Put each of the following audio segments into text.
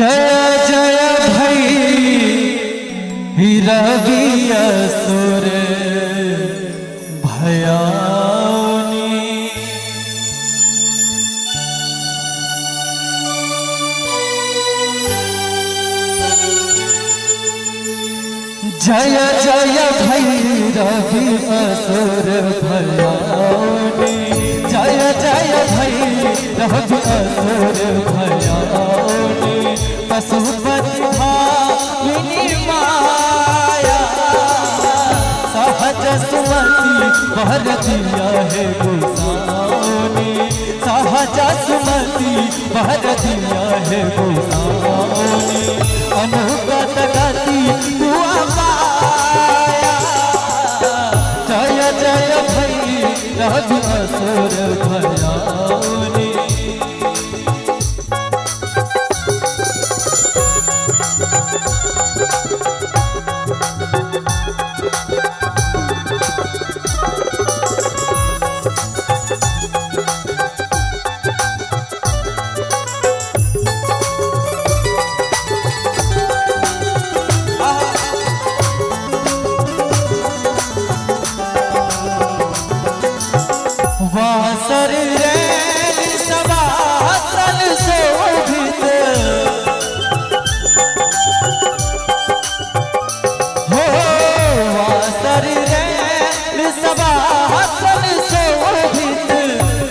जय जय भई रवि असुर भयानी। जय जय भई रवि असुर भयानी। जय जय भई रवि असुर भयानी। पशुपति भामिनी माया सहज सुमति भर दिया है गोसानी। सहज सुमति भर दिया है गोसानी। अनुगत गति हुआ माया। जय जय भई रवि असुर भयानी। वासर रैन सवासन शोभित हो। वासर रैन सवासन शोभित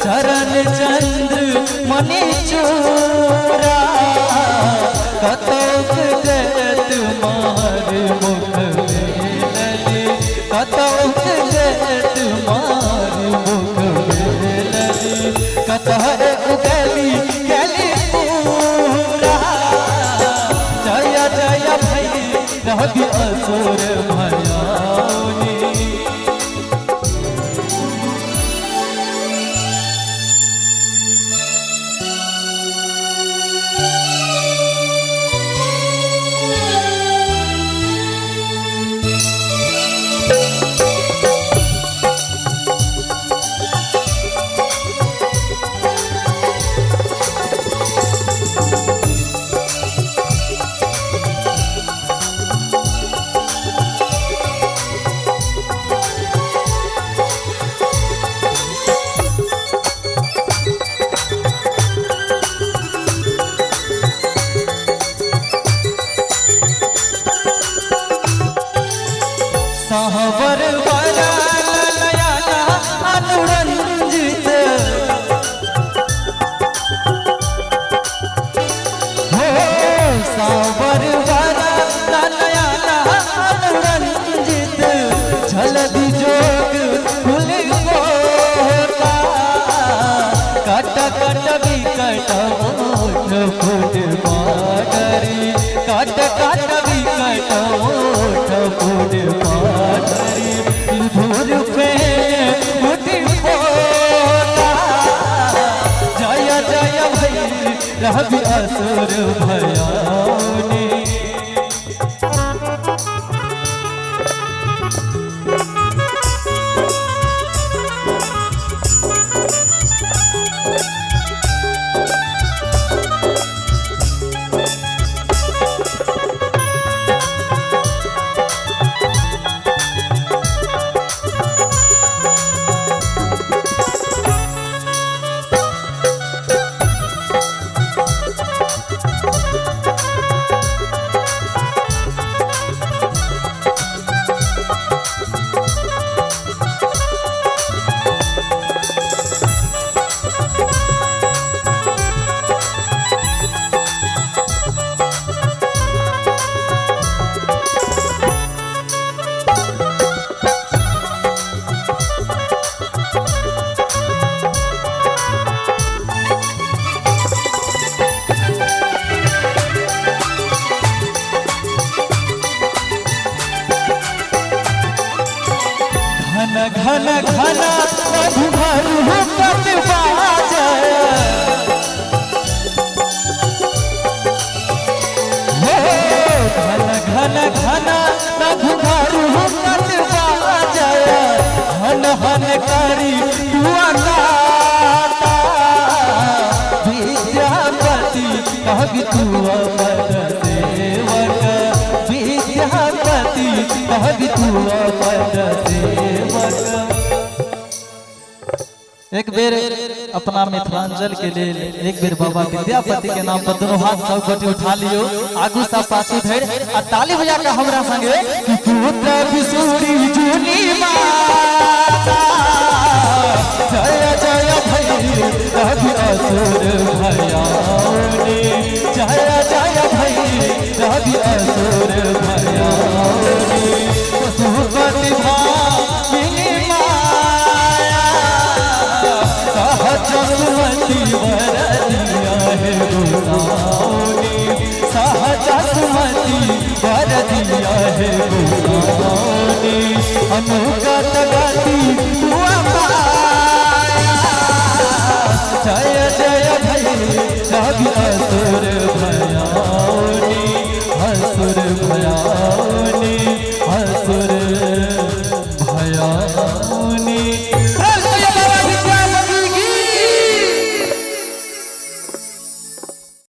चरण चंद्र मणि चूरा। कतौक गत मार मुख मेलने। कतौक गत मार मुख कतः उगली गली पूरा। जय जय भई रवि असुर भयानी। सावर वरनयना अनुरंजित हो। सावर वरनयना अनुरंजित झलधि जोग फुल गोता। कट कट विकट ओठ फुट पाडरी। कट कट विकट ओठ फुट पाडरी। धूर पे मुठी पोता। जय जय भई रवि असुर भयानी। घन घन घुघरू कट बाजे। घन घन घन घुघरू कट बाजे। हन हन करी हुआ विद्यापति कह तू सुमति कहबी तू पद सेवक। एक बेर अपना मिथिलांचल के लिए एक बेर बाबा विद्यापति के नाम पर दोनों हाथ सब गोटे उठा लियो, आगू सब पाछू धर आ ताली बजा के हमरा संगे कि पुत्र बिसुरी जुनी माता जय जय भैरवी रवि असुर भयानी, जय जय भैरवी रवि असुर भयानी। पशुपति भामिनी माया सहजसुमति वरदिया है गोसाउनी, सहजसुमति वरदिया है गोसाउनी। अनुगत गति